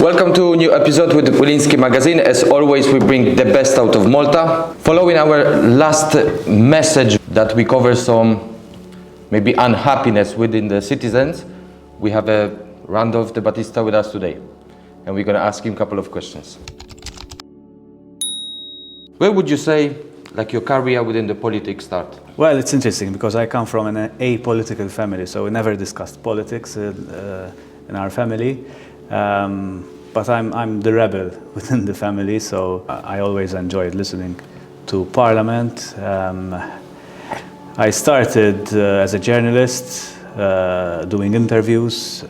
Welcome to a new episode with Willinsky magazine. As always, we bring the best out of Malta. Following our last message that we cover some maybe unhappiness within the citizens, we have a Randolph De Battista with us today, and we're going to ask him a couple of questions. Where would you say your career within the politics start? Well, it's interesting because I come from an apolitical family, so we never discussed politics in our family. But I'm the rebel within the family, so I always enjoyed listening to Parliament. I started as a journalist, doing interviews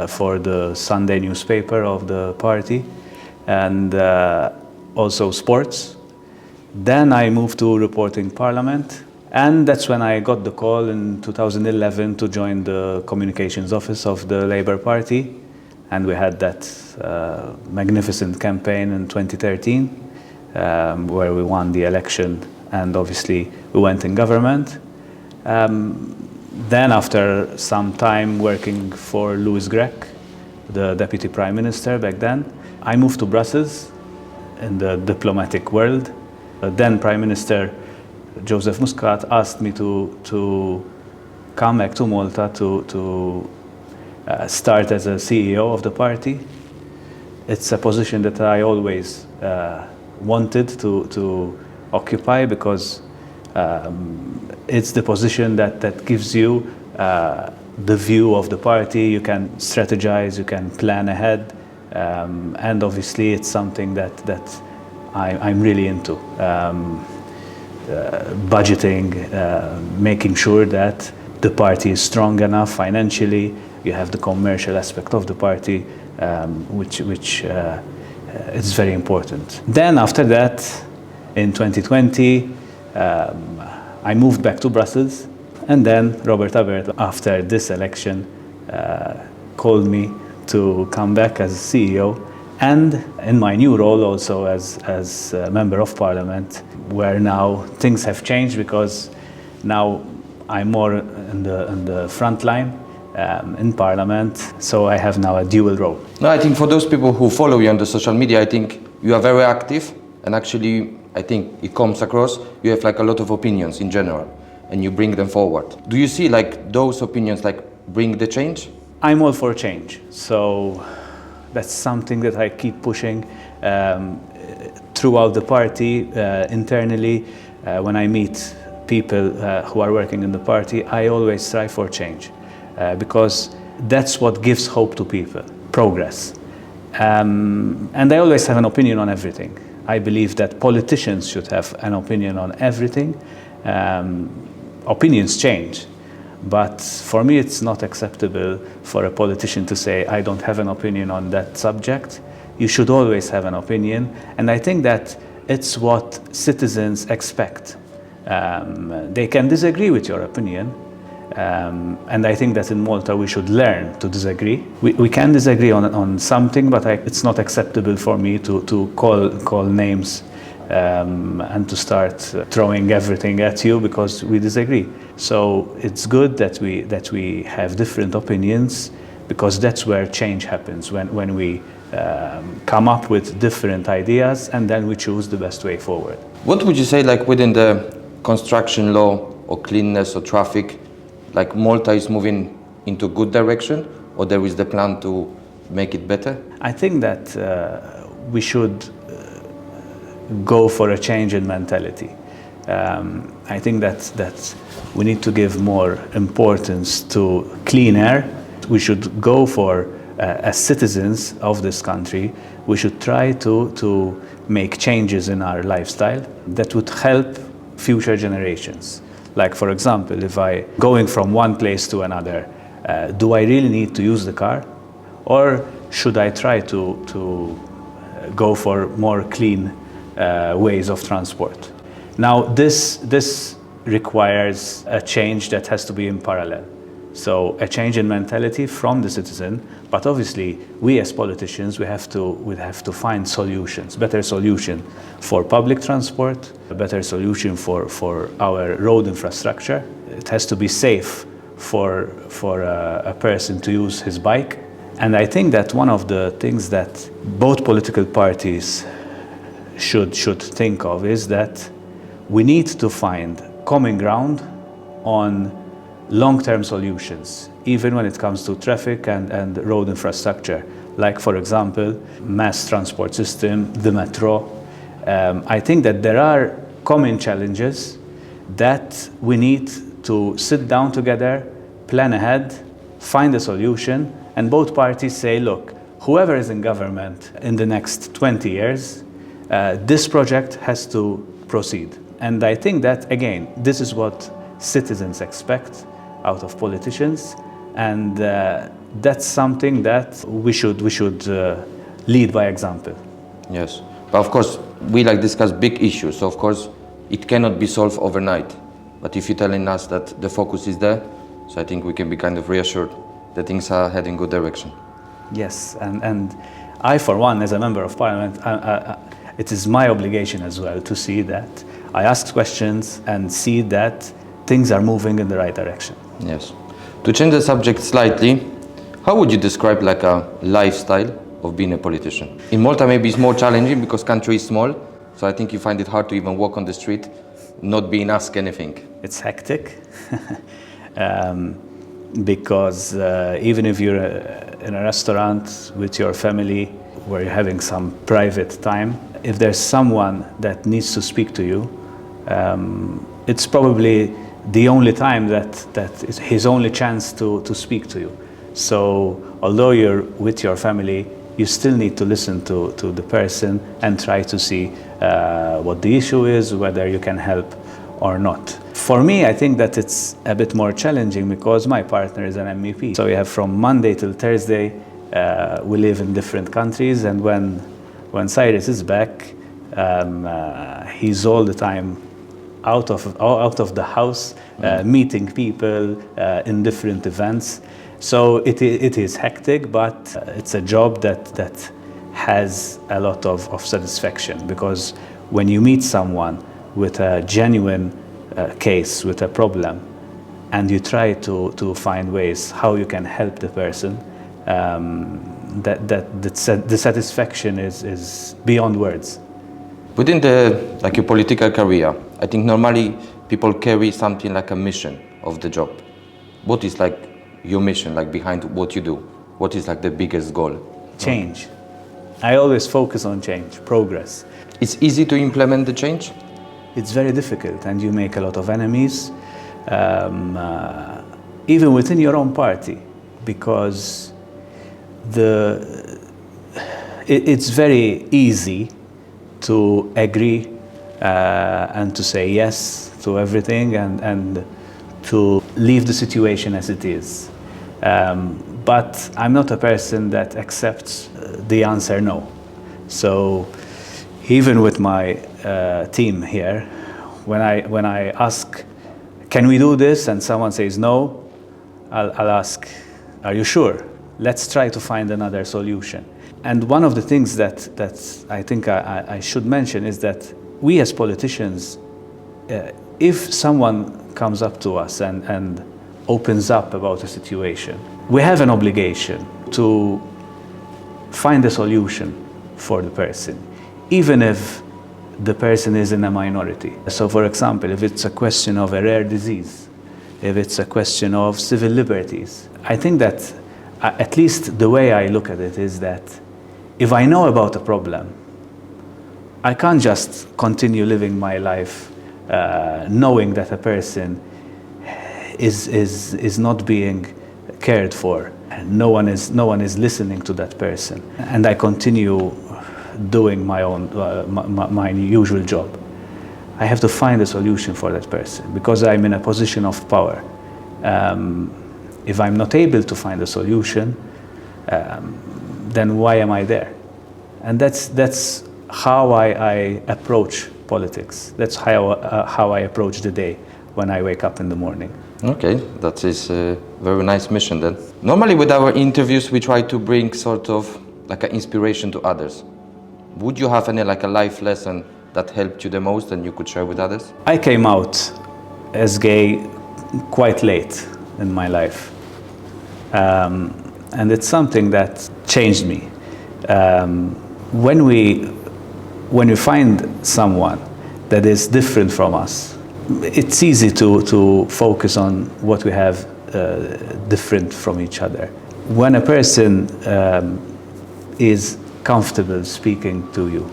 for the Sunday newspaper of the party, and also sports. Then I moved to reporting Parliament, and that's when I got the call in 2011 to join the communications office of the Labour Party, and we had that magnificent campaign in 2013 where we won the election, and obviously we went in government. Then after some time working for Louis Grech, the Deputy Prime Minister back then, I moved to Brussels in the diplomatic world. Then Prime Minister Joseph Muscat asked me to come back to Malta to start as a CEO of the party. It's a position that I always wanted to occupy because it's the position that gives you the view of the party. You can strategize, you can plan ahead, and obviously it's something that I'm really into. Budgeting, making sure that the party is strong enough financially. You have the commercial aspect of the party, which is very important. Then after that, in 2020, I moved back to Brussels, and then Robert Abert, after this election, called me to come back as CEO, and in my new role also as a Member of Parliament, where now things have changed because now I'm more in the front line in Parliament, so I have now a dual role. No, I think for those people who follow you on the social media, I think you are very active, and actually I think it comes across, you have a lot of opinions in general, and you bring them forward. Do you see those opinions bring the change? I'm all for change, so that's something that I keep pushing throughout the party, internally. When I meet people who are working in the party, I always strive for change because that's what gives hope to people, progress. And I always have an opinion on everything. I believe that politicians should have an opinion on everything. Opinions change. But for me, it's not acceptable for a politician to say, I don't have an opinion on that subject. You should always have an opinion. And I think that it's what citizens expect. They can disagree with your opinion. And I think that in Malta, we should learn to disagree. We can disagree on something, but it's not acceptable for me to call names and to start throwing everything at you because we disagree. So it's good that we have different opinions, because that's where change happens, when we come up with different ideas and then we choose the best way forward. What would you say within the construction law or cleanness or traffic, Malta is moving into a good direction, or there is the plan to make it better? I think that we should go for a change in mentality. I think that we need to give more importance to clean air. We should go for, as citizens of this country, we should try to make changes in our lifestyle that would help future generations. For example, if going from one place to another, do I really need to use the car? Or should I try to go for more clean ways of transport? Now, this requires a change that has to be in parallel. So a change in mentality from the citizen, but obviously we as politicians, we have to find solutions, better solution for public transport, a better solution for our road infrastructure. It has to be safe for a person to use his bike. And I think that one of the things that both political parties should think of is that we need to find common ground on long-term solutions, even when it comes to traffic and road infrastructure, like, for example, mass transport system, the metro. I think that there are common challenges that we need to sit down together, plan ahead, find a solution, and both parties say, look, whoever is in government in the next 20 years, this project has to proceed. And I think that, again, this is what citizens expect out of politicians, and that's something that we should lead by example. Yes, but of course we discuss big issues, so of course it cannot be solved overnight. But if you're telling us that the focus is there, so I think we can be kind of reassured that things are heading in good direction. Yes, and I, for one, as a member of parliament, it is my obligation as well to see that I ask questions and see that things are moving in the right direction. Yes. To change the subject slightly, how would you describe a lifestyle of being a politician? In Malta maybe it's more challenging because country is small, so I think you find it hard to even walk on the street not being asked anything. It's hectic because even if you're in a restaurant with your family where you're having some private time, if there's someone that needs to speak to you, it's probably the only time that is his only chance to speak to you. So although you're with your family, you still need to listen to the person and try to see what the issue is, whether you can help or not. For me, I think that it's a bit more challenging because my partner is an MEP. So we have from Monday till Thursday, we live in different countries, and when Cyrus is back, he's all the time out of the house, meeting people in different events. So it is hectic, but it's a job that has a lot of satisfaction, because when you meet someone with a genuine case, with a problem, and you try to find ways how you can help the person, the satisfaction is beyond words. Within your political career, I think normally people carry something like a mission of the job. What is your mission, behind what you do? What is the biggest goal? Change. I always focus on change, progress. It's easy to implement the change? It's very difficult, and you make a lot of enemies, even within your own party, because it's very easy to agree and to say yes to everything and to leave the situation as it is. But I'm not a person that accepts the answer no. So even with my team here, when I ask, can we do this, and someone says no, I'll ask, are you sure? Let's try to find another solution. And one of the things that I think I should mention is that we as politicians, if someone comes up to us and opens up about a situation, we have an obligation to find a solution for the person, even if the person is in a minority. So for example, if it's a question of a rare disease, if it's a question of civil liberties, I think that at least the way I look at it is that if I know about a problem, I can't just continue living my life knowing that a person is not being cared for. No one is listening to that person, and I continue doing my own my usual job. I have to find a solution for that person because I'm in a position of power. If I'm not able to find a solution, then why am I there? And that's how I approach politics. That's how I approach the day when I wake up in the morning. Okay, that is a very nice mission then. Normally with our interviews we try to bring sort of an inspiration to others. Would you have any a life lesson that helped you the most and you could share with others? I came out as gay quite late in my life. And it's something that changed me. When we find someone that is different from us, it's easy to focus on what we have different from each other. When a person is comfortable speaking to you,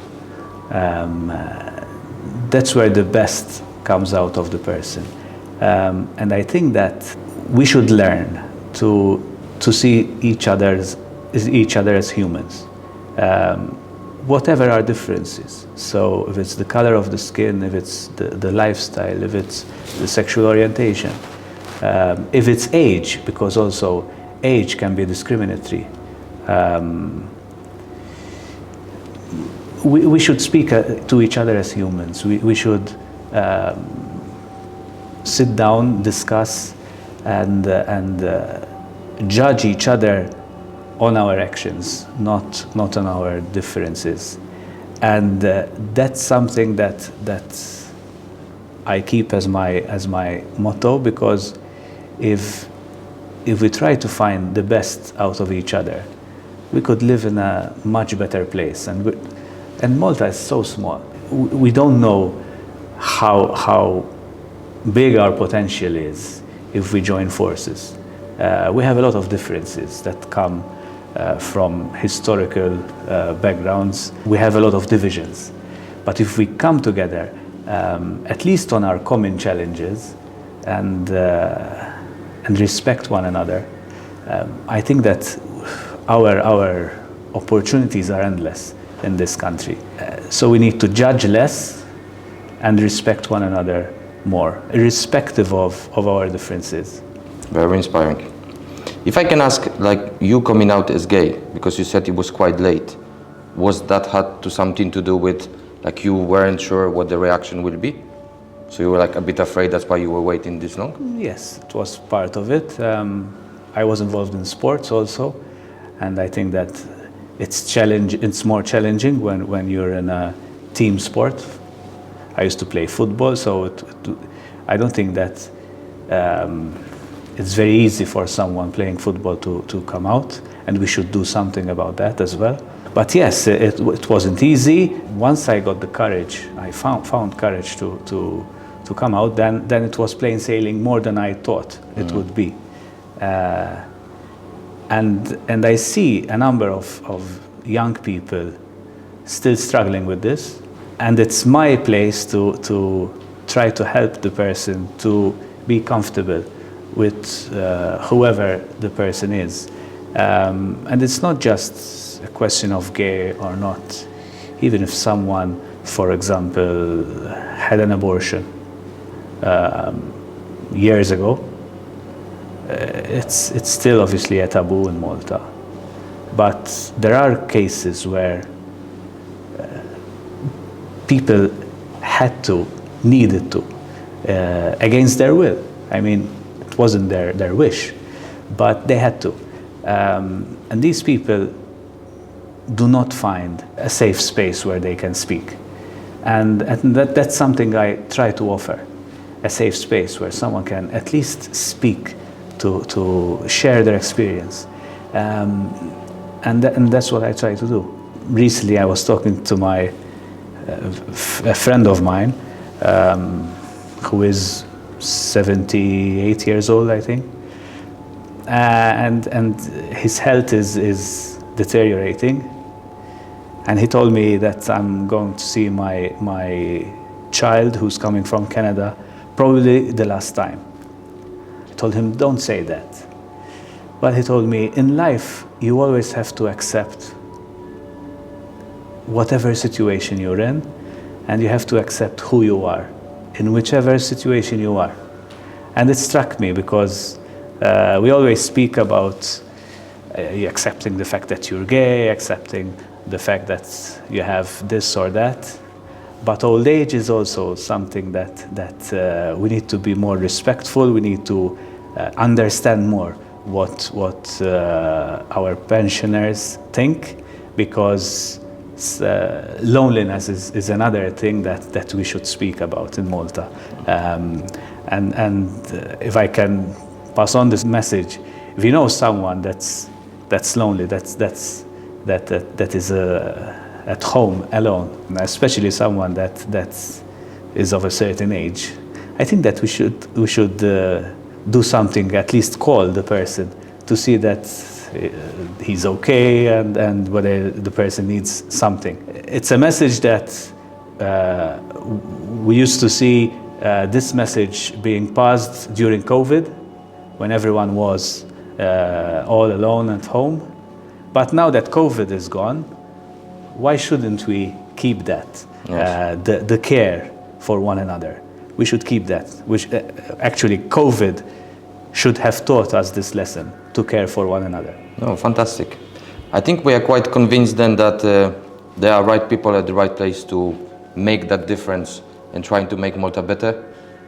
that's where the best comes out of the person. And I think that we should learn to see each other as humans, whatever our differences. So if it's the color of the skin, if it's the lifestyle, if it's the sexual orientation, if it's age, because also age can be discriminatory. We should speak to each other as humans. We should sit down, discuss, and judge each other on our actions, not on our differences. And that's something that I keep as my motto, because if we try to find the best out of each other, we could live in a much better place. And Malta is so small. We don't know how big our potential is if we join forces. We have a lot of differences that come from historical backgrounds. We have a lot of divisions. But if we come together, at least on our common challenges, and respect one another, I think that our opportunities are endless in this country. So we need to judge less and respect one another more, irrespective of our differences. Very inspiring. If I can ask, like, you coming out as gay, because you said it was quite late, was that had something to do with, like, you weren't sure what the reaction will be? So you were like a bit afraid, that's why you were waiting this long? Yes, it was part of it. I was involved in sports also, and I think that it's more challenging when you're in a team sport. I used to play football, so I don't think that it's very easy for someone playing football to come out, and we should do something about that as well. But yes, it wasn't easy. Once I got the courage, I found courage to come out, then it was plain sailing, more than I thought it would be. And I see a number of young people still struggling with this, and it's my place to try to help the person to be comfortable with whoever the person is. And it's not just a question of gay or not. Even if someone, for example, had an abortion years ago, it's still obviously a taboo in Malta. But there are cases where people needed to, against their will. I mean, it wasn't their wish, but they had to. And these people do not find a safe space where they can speak. And that's something I try to offer, a safe space where someone can at least speak, to share their experience. And that's what I try to do. Recently I was talking to a friend of mine who is 78 years old, I think. And his health is deteriorating. And he told me that I'm going to see my child who's coming from Canada probably the last time. I told him, don't say that. But he told me, in life, you always have to accept whatever situation you're in, and you have to accept who you are, in whichever situation you are. And it struck me because we always speak about accepting the fact that you're gay, accepting the fact that you have this or that. But old age is also something that we need to be more respectful. We need to understand more what our pensioners think, because loneliness is another thing that we should speak about in Malta. And if I can pass on this message, if you know someone that's that's lonely, that is at home alone, especially someone that is of a certain age. I think that we should do something, at least call the person to see that he's okay and whether the person needs something. It's a message that we used to see this message being passed during COVID, when everyone was all alone at home. But now that COVID is gone, why shouldn't we keep that? Yes. The care for one another. We should keep that. Which actually COVID should have taught us this lesson, to care for one another. No, fantastic. I think we are quite convinced then that there are right people at the right place to make that difference and trying to make Malta better.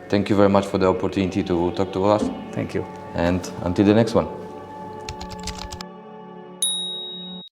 Thank you very much for the opportunity to talk to us. Thank you. And until the next one.